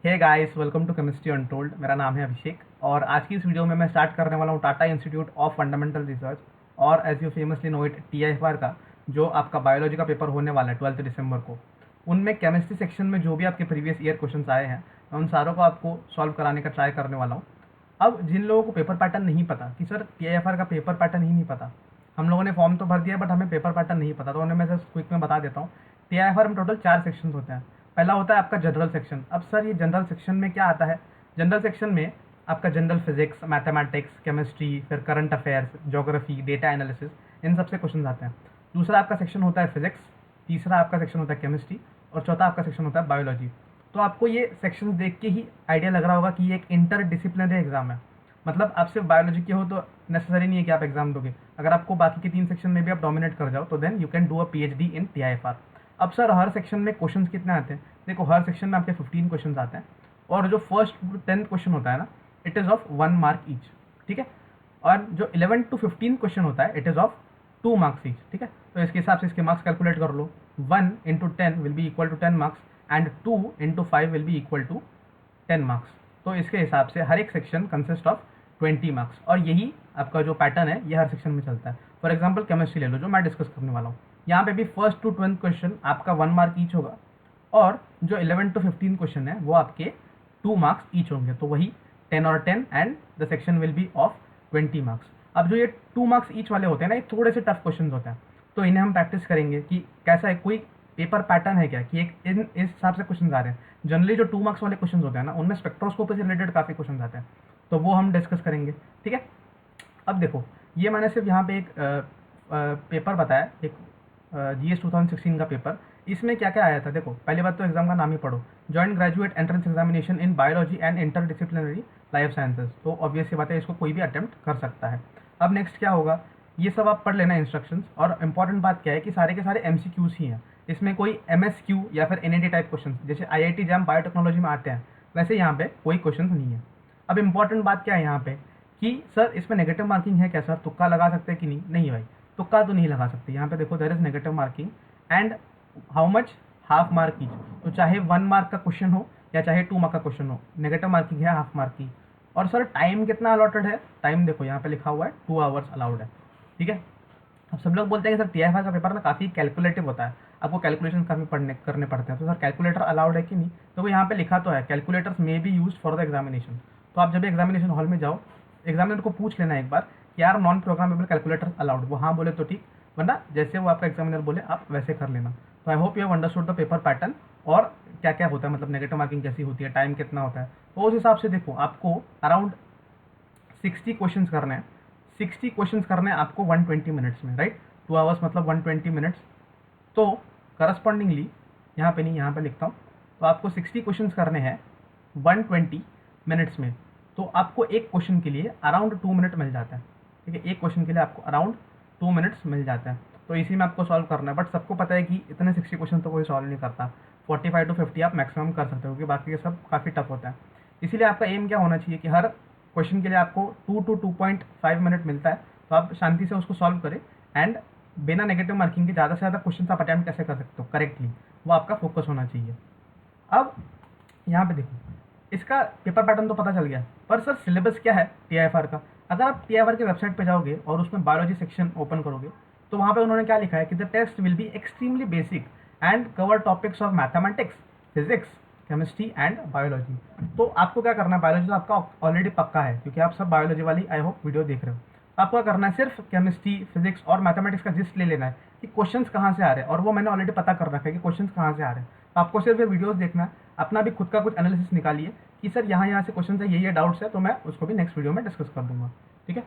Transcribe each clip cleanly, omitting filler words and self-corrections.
Hey guys, welcome to chemistry untold. मेरा नाम है अभिषेक और आज की इस वीडियो में मैं स्टार्ट करने वाला हूँ Tata institute of fundamental research और as you famously know it TIFR का जो आपका बायोलॉजी का पेपर होने वाला है 12 दिसंबर को। उनमें केमिस्ट्री सेक्शन में जो भी आपके प्रीवियस ईयर क्वेश्चंस आए हैं मैं उन सारों को आपको सॉल्व कराने का ट्राई करने वाला हूँ। अब जिन लोगों को पेपर पैटर्न नहीं पता कि सर TIFR का पेपर पैटर्न ही नहीं पता, हम लोगों ने फॉर्म तो भर दिया बट हमें पेपर पैटर्न नहीं पता, तो उन्हें मैं जस्ट क्विक में बता देता हूँ। TIFR में टोटल 4 सेक्शन होते हैं। पहला होता है आपका जनरल सेक्शन। अब सर ये जनरल सेक्शन में क्या आता है? जनरल सेक्शन में आपका जनरल फिजिक्स, मैथमेटिक्स, केमिस्ट्री, फिर current affairs, geography, data analysis, इन सबसे क्वेश्चन आते हैं। दूसरा आपका सेक्शन होता है फिजिक्स, तीसरा आपका सेक्शन होता है केमिस्ट्री और चौथा आपका सेक्शन होता है बायोलॉजी। तो आपको ये सेक्शन देख के ही आइडिया लग रहा होगा कि ये एक इंटर डिसिप्लिनरी एग्जाम है। मतलब आप सिर्फ बायोलॉजी के हो तो नेसेसरी नहीं है कि आप एग्जाम दोगे। अगर आपको बाकी के 3 सेक्शन में भी आप डोमिनेट कर जाओ तो then you can do a PhD in TIFR। अब सर हर सेक्शन में क्वेश्चंस कितने आते हैं? देखो, हर सेक्शन में आपके 15 क्वेश्चंस आते हैं और जो फर्स्ट टू 10 क्वेश्चन होता है ना, it is of 1 mark each. ठीक है। और जो 11 टू 15 क्वेश्चन होता है it is of 2 marks each. ठीक है। तो इसके हिसाब से इसके मार्क्स कैलकुलेट कर लो। 1 into 10 will be equal to 10 marks and 2 into 5 will be equal to 10 marks. तो इसके हिसाब से हर एक सेक्शन कंसिस्ट ऑफ 20 मार्क्स और यही आपका जो पैटर्न है ये हर सेक्शन में चलता है। फॉर एग्जाम्पल केमिस्ट्री ले लो जो मैं डिस्कस करने वाला हूँ। यहाँ पे भी फर्स्ट टू 12 क्वेश्चन आपका 1 मार्क ईच होगा और जो 11 टू 15 क्वेश्चन है वो आपके 2 मार्क्स ईच होंगे। तो वही 10 और 10 and the section will be of 20 marks. अब जो ये 2 मार्क्स ईच वाले होते हैं ना, ये थोड़े से टफ क्वेश्चन होते हैं, तो इन्हें हम प्रैक्टिस करेंगे कि कैसा है, कोई पेपर पैटर्न है क्या कि एक इस हिसाब से क्वेश्चन आ रहे हैं। जनरली जो 2 मार्क्स वाले क्वेश्चन होते हैं ना, उनमें स्पेक्ट्रोस्कोपी से रिलेटेड काफ़ी क्वेश्चन आते हैं, तो वो हम डिस्कस करेंगे। ठीक है। अब देखो, ये मैंने सिर्फ यहाँ पे एक पेपर बताया, एक GS 2016 का पेपर। इसमें क्या क्या आया था देखो। पहली बात तो एग्जाम का नाम ही पढ़ो, joint graduate entrance examination in biology and interdisciplinary life sciences. तो ऑब्वियस सी बात है, इसको कोई भी अटेम्प्ट कर सकता है। अब नेक्स्ट क्या होगा, ये सब आप पढ़ लेना इंस्ट्रक्शंस। और इंपॉर्टेंट बात क्या है कि सारे के सारे MCQs ही हैं। इसमें कोई MSQ या फिर NAD टाइप क्वेश्चन जैसे IIT जैम बायोटेक्नोलॉजी में आते हैं, वैसे यहाँ पे कोई क्वेश्चन नहीं है। अब इंपॉर्टेंट बात क्या है यहाँ पे कि सर इसमें नेगेटिव मार्किंग है क्या? सर तुक्का लगा सकते हैं कि नहीं? नहीं भाई, तुक्का तो नहीं लगा सकते। यहाँ पे देखो, there is negative marking and how much, half mark each. तो चाहे 1 मार्क का क्वेश्चन हो या चाहे 2 मार्क का क्वेश्चन हो, नेगेटिव मार्किंग है हाफ मार्क की। और सर टाइम कितना अलॉटेड है? टाइम देखो यहाँ पे लिखा हुआ है 2 आवर्स अलाउड है। ठीक है। अब सब लोग बोलते हैं कि सर TIFR का पेपर ना काफ़ी कैलकुलेटिव होता है, आपको कैलकुलेशन काफ़ी पढ़ने करने पड़ते हैं, तो सर कैलकुलेटर अलाउड है कि नहीं? तो वो यहाँ पे लिखा तो है, calculators may be use for the examination. तो आप जब एग्जामिनेशन हॉल में जाओ, एग्जामिनर को पूछ लेना एक बार कि यार नॉन प्रोग्रामेबल कैलकुलेटर अलाउड, वो हाँ बोले तो ठीक, वरना जैसे वो आपका एग्जामिनर बोले आप वैसे कर लेना। तो I hope you have understood the paper pattern और क्या क्या होता है, मतलब नेगेटिव मार्किंग कैसी होती है, टाइम कितना होता है। तो उस हिसाब से देखो, आपको अराउंड 60 क्वेश्चंस करने हैं। 60 क्वेश्चंस करने हैं आपको 120 मिनट्स में, राइट। 2 आवर्स मतलब 120 मिनट्स। तो करस्पॉन्डिंगली यहाँ पे नहीं, यहाँ पे लिखता हूँ, तो आपको 60 क्वेश्चंस करने हैं 120 मिनट्स में। तो आपको एक क्वेश्चन के लिए अराउंड 2 मिनट मिल जाता है। ठीक है, एक क्वेश्चन के लिए आपको अराउंड 2 मिनट्स मिल जाता है। तो इसी में आपको सॉल्व करना है, बट सबको पता है कि इतने 60 क्वेश्चन तो कोई सॉल्व नहीं करता। 45 टू 50 आप मैक्सिमम कर सकते हो क्योंकि बाकी के सब काफ़ी टफ होता है। इसीलिए आपका एम क्या होना चाहिए कि हर क्वेश्चन के लिए आपको 2 टू 2.5 मिनट मिलता है, तो आप शांति से उसको सॉल्व करें एंड बिना नेगेटिव मार्किंग के ज़्यादा से ज़्यादा क्वेश्चन आप अटैम्प्ट कैसे कर सकते हो करेक्टली, वो आपका फोकस होना चाहिए। अब यहाँ पे देखो, इसका पेपर पैटर्न तो पता चल गया, पर सर सिलेबस क्या है TIFR का? अगर आप TIFR के वेबसाइट पे जाओगे और उसमें बायोलॉजी सेक्शन ओपन करोगे तो वहाँ पे उन्होंने क्या लिखा है कि the test will be extremely basic and cover topics of mathematics, physics, chemistry and biology. तो आपको क्या करना है, बायोलॉजी तो आपका ऑलरेडी पक्का है क्योंकि आप सब बायोलॉजी वाली आई होप वीडियो देख रहे हो। आपको क्या करना है, सिर्फ केमिस्ट्री, फिजिक्स और मैथमेटिक्स का जिस्ट ले लेना है कि क्वेश्चंस कहाँ से आ रहे हैं, और वो मैंने ऑलरेडी पता कर रखा है कि क्वेश्चंस कहाँ से आ रहे हैं। तो आपको सिर्फ ये वीडियोस देखना है, अपना भी खुद का कुछ एनालिसिस निकालिए कि सर यहाँ से क्वेश्चन है, ये डाउट्स है, तो मैं उसको भी नेक्स्ट वीडियो में डिस्कस कर दूंगा। ठीक है।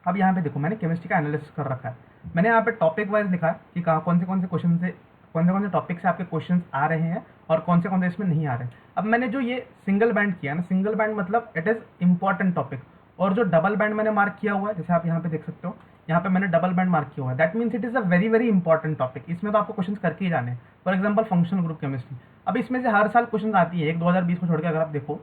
अब यहाँ पे देखो, मैंने केमिस्ट्री का एनालिसिस कर रखा है। मैंने यहाँ पे टॉपिक वाइज लिखा है कि कहाँ कौन से क्वेश्चन से, कौन से टॉपिक से आपके क्वेश्चंस आ रहे हैं और कौन से इसमें नहीं आ रहे हैं। अब मैंने जो ये सिंगल बैंड किया ना, सिंगल बैंड मतलब इट इज़ इंपॉर्टेंट टॉपिक, और जो डबल बैंड मैंने मार्क किया हुआ है, जैसे आप यहाँ पे देख सकते हो, यहाँ पे मैंने डबल बैंड मार्क किया हुआ है, that means it is a very very important topic. इसमें तो आपको क्वेश्चन करके ही जाने हैं। For example functional group chemistry, अब इसमें से हर साल क्वेश्चन आती है, एक 2020 को छोड़ के अगर आप देखो,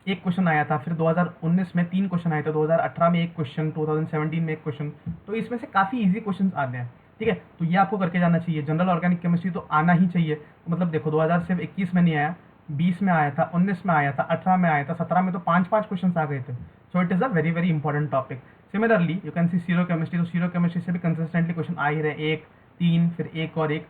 एक क्वेश्चन आया था, फिर 2019 में 3 क्वेश्चन आए थे, 2018 में एक क्वेश्चन, 2017 में एक क्वेश्चन। तो इसमें से काफ़ी इजी क्वेश्चन आते हैं। ठीक है, तो ये आपको करके जाना चाहिए। जनरल ऑर्गेनिक केमिस्ट्री तो आना ही चाहिए। मतलब देखो, 2021 में नहीं आया, 20 में आया था, 19 में आया था, 18 में आया था, 17 में तो 5-5 क्वेश्चन आ गए थे। So it is a very very important topic. Similarly you can see zero chemistry, तो सीरो केमिस्ट्री से भी कंसिस्टेंटली क्वेश्चन आ ही रहे, एक, तीन, फिर एक और एक।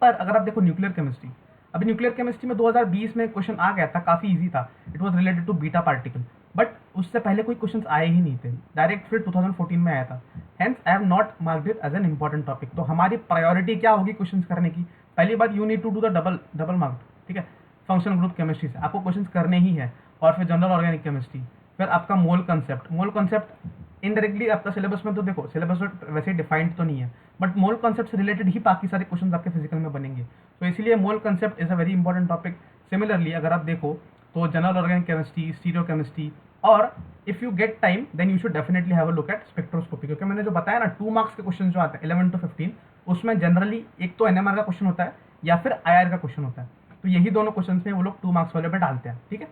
पर अगर आप देखो न्यूक्लियर केमिस्ट्री, अभी न्यूक्लियर केमिस्ट्री में 2020 में क्वेश्चन आ गया था, काफ़ी इजी था, it was related to beta particle, but उससे पहले कोई क्वेश्चन आए ही नहीं थे, डायरेक्ट फिर 2014 में आया था। Hence I have not marked it as an important topic. तो हमारी प्रायोरिटी क्या होगी क्वेश्चन करने की? पहली बात, you need to do the double double mark, ठीक है। फंक्शनल ग्रुप केमिस्ट्री से आपको क्वेश्चन करने ही है, और फिर जनरल ऑर्गेनिक केमिस्ट्री, फिर आपका मोल कंसेप्ट। मोल कंसेप्ट इनडायरेक्टली आपका सिलेबस में, तो देखो सिलेबस तो वैसे डिफाइंड तो नहीं है, बट मोल कंसेप्ट से रिलेटेड ही बाकी सारे क्वेश्चन आपके फिजिकल में बनेंगे, तो इसलिए mole concept is a very important topic. Similarly अगर आप देखो तो general organic chemistry, stereochemistry, और if you get time then you should definitely have a look at spectroscopy, क्योंकि मैंने जो बताया ना 2 मार्क्स के क्वेश्चन जो आते हैं 11 to 15, उसमें जनरली एक तो एनएमआर का क्वेश्चन होता है या फिर आईआर का क्वेश्चन होता है, तो यही दोनों क्वेश्चन में वो लोग 2 मार्क्स वाले पे डालते हैं, ठीक है।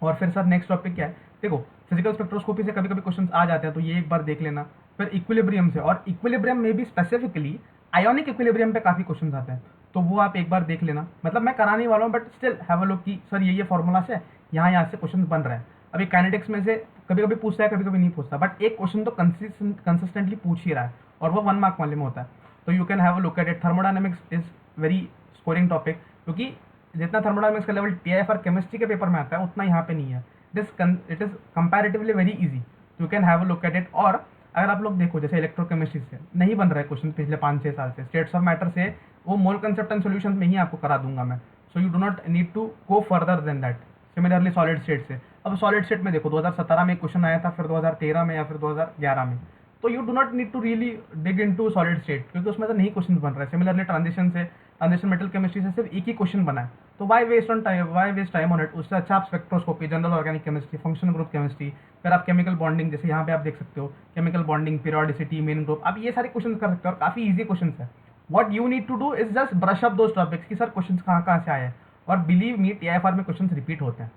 और फिर सर नेक्स्ट टॉपिक क्या है? देखो फिजिकल स्पेक्ट्रोस्कोपी से कभी कभी क्वेश्चन आ जाते हैं, तो ये एक बार देख लेना। फिर इक्विलिब्रियम से, और इक्विलिब्रियम में भी स्पेसिफिकली आयोनिक इक्विलिब्रियम पे काफ़ी क्वेश्चन आते हैं, तो वो आप एक बार देख लेना। मतलब मैं कराने वाला हूँ, but still have a look कि सर ये फॉर्मूला से यहाँ से क्वेश्चन बन रहा है। अभी काइनेटिक्स में से कभी कभी पूछता है, कभी कभी नहीं पूछता, बट एक क्वेश्चन तो कंसिस्टेंटली पूछ ही रहा है, और वो 1 मार्क वाले में होता है, तो you can have a look at it. Thermodynamics is very scoring topic, क्योंकि जितना थर्मोडायनेमिक्स का लेवल टीआईएफआर केमिस्ट्री के पेपर में आता है उतना यहाँ पे नहीं है। It is comparatively very easy, you can have a look at it. और अगर आप लोग देखो जैसे इलेक्ट्रोकेमिस्ट्री से नहीं बन रहा है क्वेश्चन पिछले 5-6 साल से, स्टेट्स ऑफ मैटर से वो मोल कंसेप्ट एंड सॉल्यूशंस में ही आपको करा दूंगा मैं, so you do not need to go further than that. Similarly solid state से, अब सॉलिड स्टेट में देखो 2017 में क्वेश्चन आया था, फिर 2013 में या फिर 2011 में, तो you do not need to really dig into solid state, क्योंकि उसमें तो नहीं क्वेश्चन बन रहा है। सिमिलरली ट्रांजिशन से, ट्रांजिशन मेटल केमिस्ट्री से सिर्फ एक ही क्वेश्चन बना है, तो why waste time on it? उससे अच्छा आप spectroscopy, general organic chemistry, functional group chemistry, फिर आप केमिकल बॉन्डिंग, जैसे यहाँ पे आप देख सकते हो chemical bonding, periodicity, main group, आप ये सारे क्वेश्चन कर सकते हो, और काफी ईजी क्वेश्चन है। What you need to do is just brush up those topics कि सर क्वेश्चन कहाँ से आए हैं, और बिलीव मी टीआईएफआर में क्वेश्चन रिपीट होते हैं,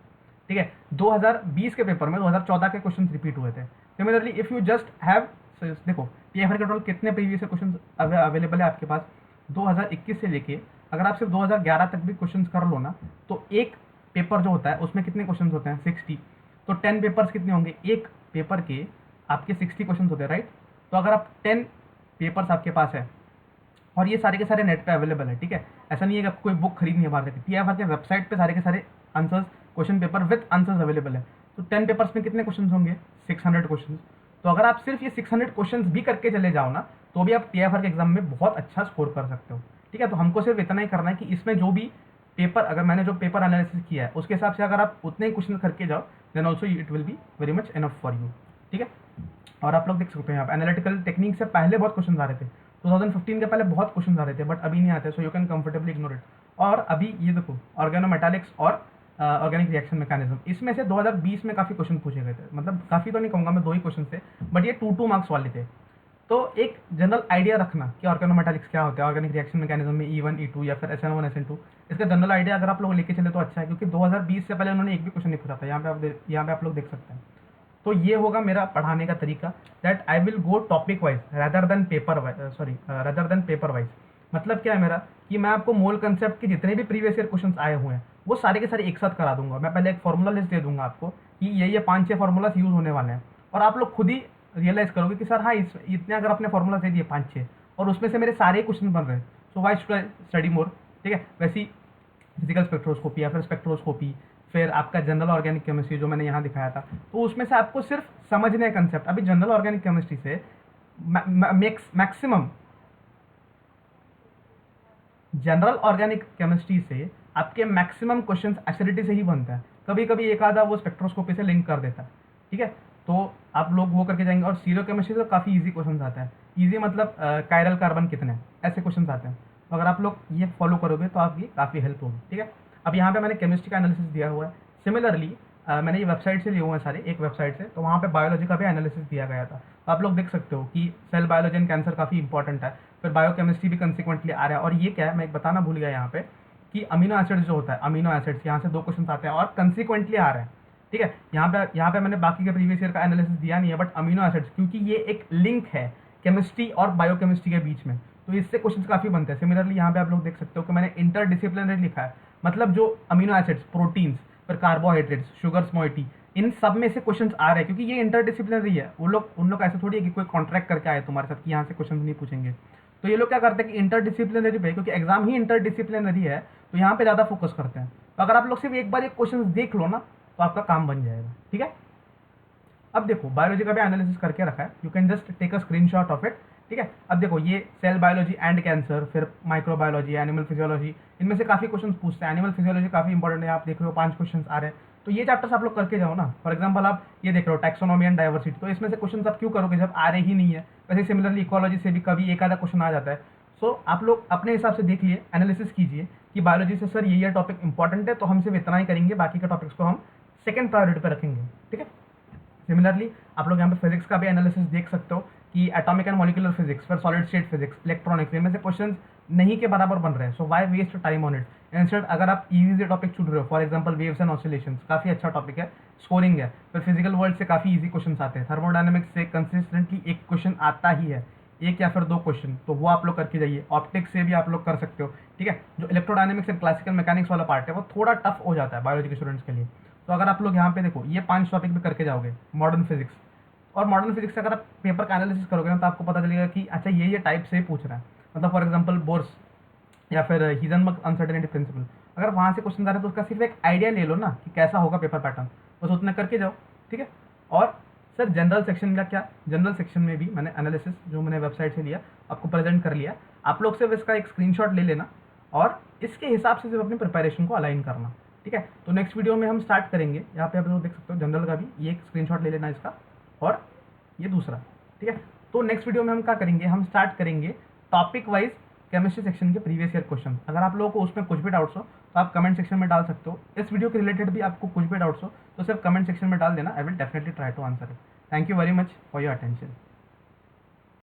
ठीक है। 2020 के पेपर में 2014 के क्वेश्चन रिपीट हुए थे। Similarly if you just have, देखो टीआईएफआर के टोटल कितने प्रीवियस क्वेश्चन अवेलेबल है आपके पास, 2021 से लेके अगर आप सिर्फ 2011 तक भी क्वेश्चन कर लो ना, तो एक पेपर जो होता है उसमें कितने क्वेश्चन होते हैं? 60, तो 10 पेपर्स कितने होंगे? एक पेपर के आपके 60 क्वेश्चन होते हैं, राइट। तो अगर आप 10 पेपर्स आपके पास है, और ये सारे के सारे नेट पे अवेलेबल है, ठीक है, ऐसा नहीं है कि आपको कोई बुक खरीदनी है बाहर से, टीआईएफआर के वेबसाइट पे सारे के सारे answers, question paper with answers available है। तो 10 पेपर्स में कितने क्वेश्चन होंगे? 600 क्वेश्चन। तो अगर आप सिर्फ ये 600 क्वेश्चन भी करके चले जाओ ना, तो भी आप टीआईएफआर के एग्जाम में बहुत अच्छा स्कोर कर सकते हो, ठीक है। तो हमको सिर्फ इतना ही करना है कि इसमें जो भी पेपर, अगर मैंने जो पेपर एनालिसिस किया है उसके हिसाब से अगर आप उतने ही क्वेश्चन करके जाओ, then also it will be very much enough for you, ठीक है। और आप लोग देख सकते हैं यहाँ पे एनालिटिकल टेक्निक से पहले बहुत क्वेश्चन आ रहे थे, 2015 के पहले बहुत क्वेश्चन आ रहे थे, बट अभी नहीं आते, so you can comfortably ignore it. और अभी ये देखो ऑर्गेनोमेटालिक्स और ऑर्गेनिक रिएक्शन मैकेनिज्म, इसमें से 2020 में काफ़ी क्वेश्चन पूछे गए थे, मतलब काफ़ी तो नहीं कहूँगा मैं, 2 ही क्वेश्चन थे, बट ये 2 मार्क्स वाले थे। तो एक जनरल आइडिया रखना कि ऑर्गेनोमेटालिक्स क्या होता है, ऑर्गेनिक रिएक्शन मैकेनिज्म में E1 E2 या फिर SN1 SN2, इसका जनरल आइडिया अगर आप लोग लेके चले तो अच्छा है, क्योंकि 2020 से पहले उन्होंने एक भी क्वेश्चन नहीं पूछा था। यहाँ पे आप लोग देख सकते हैं। तो ये होगा मेरा पढ़ाने का तरीका, that I will go topic wise rather than paper wise. मतलब क्या है मेरा, कि मैं आपको मोल कंसेप्ट के जितने भी प्रीवियस ईयर क्वेश्चन आए हुए हैं वो सारे के सारे एक साथ करा दूंगा। मैं पहले एक फॉर्मूला लिस्ट दे दूंगा आपको कि ये 5-6 फॉर्मूलाज यूज होने वाले हैं, और आप लोग खुद ही रियलाइज करोगे कि सर हाँ इतने अगर आपने फॉर्मूला दे दिए 5-6 और उसमें से मेरे सारे क्वेश्चन बन रहे हैं, so why should I study more, ठीक है। वैसी फिजिकल स्पेक्ट्रोस्कोपी या फिर स्पेक्ट्रोस्कोपी, फिर आपका जनरल ऑर्गेनिक केमिस्ट्री जो मैंने यहाँ दिखाया था, तो उसमें से आपको सिर्फ समझने का कंसेप्ट। अभी जनरल ऑर्गेनिक केमिस्ट्री से मैक्सिमम जनरल ऑर्गेनिक केमिस्ट्री से आपके मैक्सिमम क्वेश्चंस एसिडिटी से ही बनता है, कभी कभी एक आधा वो स्पेक्ट्रोस्कोपी से लिंक कर देता है, ठीक है। तो आप लोग वो करके जाएंगे। और सीरो केमिस्ट्री से काफ़ी इजी क्वेश्चन आता है, इजी मतलब कायरल कार्बन कितने, ऐसे क्वेश्चन आते हैं। तो अगर आप लोग ये फॉलो करोगे तो आपकी काफ़ी हेल्प होगी, ठीक है। अब यहाँ पे मैंने केमिस्ट्री का एनालिसिस दिया हुआ है। सिमिलरली मैंने ये वेबसाइट से लिए हुए हैं सारे, एक वेबसाइट से, तो वहाँ पे बायोलॉजी का भी एनालिसिस दिया गया था। तो आप लोग देख सकते हो कि सेल बायोलॉजी एंड कैंसर काफ़ी इंपॉर्टेंट है, फिर बायोकेमिस्ट्री भी कंसिक्वेंटली आ रहा है। और ये क्या है, मैं एक बताना भूल गया यहाँ पे, कि अमीनो एसिड्स जो होता है, अमीनो एसिड्स यहाँ से 2 क्वेश्चन आते हैं और कंसिक्वेंटली आ रहे हैं, ठीक है। यहाँ पे मैंने बाकी के प्रीवियस ईयर का एनालिसिस दिया नहीं है, बट अमीनो एसिड्स क्योंकि ये एक लिंक है केमिस्ट्री और बायोकेमिस्ट्री के बीच में, तो इससे क्वेश्चन काफ़ी बनते हैं। सिमिलरली यहाँ पे आप लोग देख सकते हो कि मैंने इंटरडिसिप्लिनरी लिखा है, मतलब जो अमीनो एसिड्स, प्रोटीन्स, फिर कार्बोहाइड्रेट्स, शुगर्स, मोइटी, इन सब में से क्वेश्चंस आ रहे हैं, क्योंकि ये इंटरडिसिप्लिनरी है। उन लोग ऐसे थोड़ी है कि कोई कॉन्ट्रैक्ट करके आए तुम्हारे साथ कि यहाँ से क्वेश्चन नहीं पूछेंगे। तो ये लोग क्या करते हैं कि इंटरडिसिप्लिनरी पे, क्योंकि एग्जाम ही इंटरडिसिप्लिनरी है, तो यहाँ पे ज़्यादा फोकस करते हैं। तो अगर आप लोग सिर्फ एक बार एक क्वेश्चन देख लो ना, तो आपका काम बन जाएगा। ठीक है, अब देखो बायोलॉजी का भी एनालिसिस करके रखा है, you can just take a screenshot of it. ठीक है, अब देखो ये सेल बायोलॉजी एंड कैंसर, फिर माइक्रोबायोलॉजी, एनिमल फिजियोलॉजी, इनमें से काफ़ी क्वेश्चन पूछते हैं। एनिमल फिजियोलॉजी काफ़ी इंपॉर्टेंट है, आप देख रहे हो 5 क्वेश्चन आ रहे हैं, तो ये चैप्टर्स आप लोग करके जाओ ना। फॉर एग्जाम्पल आप ये देख रहे हो टैक्सोनॉमी एंड डाइवर्सिटी, तो इसमें से क्वेश्चन आप क्यों करोगे जब आ रहे ही नहीं है। वैसे सिमिलरली इकोलॉजी से भी कभी एक आधा क्वेश्चन आ जाता है। सो आप लोग अपने हिसाब से देख लिए, एनालिसिस कीजिए कि बायोलॉजी से सर ये टॉपिक इंपॉर्टेंट है, तो हम सिर्फ इतना ही करेंगे, बाकी के टॉपिक्स को हम सेकंड प्रायोरिटी पर रखेंगे। ठीक है, सिमिलरली आप लोग यहाँ पे फिजिक्स का भी एनालिसिस देख सकते हो कि एटॉमिक एंड मॉलिक्यूलर फिजिक्स, फिर सॉलिड स्टेट फिजिक्स, इलेक्ट्रॉनिक्स, इनमें से क्वेश्चंस नहीं के बराबर बन रहे हैं। So why waste time on it. Instead अगर आप इजी से टॉपिक चुन रहे हो, for example waves and oscillations, काफ़ी अच्छा टॉपिक है, स्कोरिंग है, फिर फिजिकल वर्ल्ड से काफ़ी इजी क्वेश्चन आते हैं, थर्मोडायनेमिक्स से कंसिस्टेंटली एक क्वेश्चन आता ही है, एक या फिर 2 क्वेश्चन, तो वो आप लोग करके जाइए। ऑप्टिक्स से भी आप लोग कर सकते हो। ठीक है, जो इलेक्ट्रोडायनेमिक्स एंड क्लासिकल मैकेनिक्स वाला पार्ट है वो थोड़ा टफ हो जाता है बायोलॉजी के स्टूडेंट्स के लिए। तो अगर आप लोग यहाँ पे देखो ये 5 टॉपिक भी करके जाओगे, मॉडर्न फिजिक्स, और मॉडर्न फिजिक्स से अगर आप पेपर का एनालिसिस करोगे ना, तो आपको पता चलेगा कि अच्छा ये टाइप से पूछ रहा है। मतलब फॉर एग्जांपल बोर्स या फिर हीजनबर्ग अनसर्टेनिटी प्रिंसिपल, अगर वहाँ से क्वेश्चन आ रहे हैं तो उसका सिर्फ एक आइडिया ले लो ना कि कैसा होगा पेपर पैटर्न, बस उतना करके जाओ। ठीक है, और सर जनरल सेक्शन का क्या, जनरल सेक्शन में भी मैंने एनालिसिस जो मैंने वेबसाइट से लिया आपको प्रेजेंट कर लिया। आप लोग सिर्फ इसका एक स्क्रीनशॉट ले लेना और इसके हिसाब से सिर्फ अपनी प्रिपरेशन को अलाइन करना। ठीक है, तो नेक्स्ट वीडियो में हम स्टार्ट करेंगे। यहाँ पे आप लोग देख सकते हो जनरल का भी, ये एक स्क्रीनशॉट ले लेना इसका, और ये दूसरा। ठीक है, तो नेक्स्ट वीडियो में हम क्या करेंगे, हम स्टार्ट करेंगे टॉपिक वाइज केमिस्ट्री सेक्शन के प्रीवियस ईयर क्वेश्चन। अगर आप लोगों को उसमें कुछ भी डाउट्स हो तो आप कमेंट सेक्शन में डाल सकते हो। इस वीडियो के रिलेटेड भी आपको कुछ भी डाउट्स हो तो सिर्फ कमेंट सेक्शन में डाल देना, I will definitely try to answer it. Thank you very much for your attention.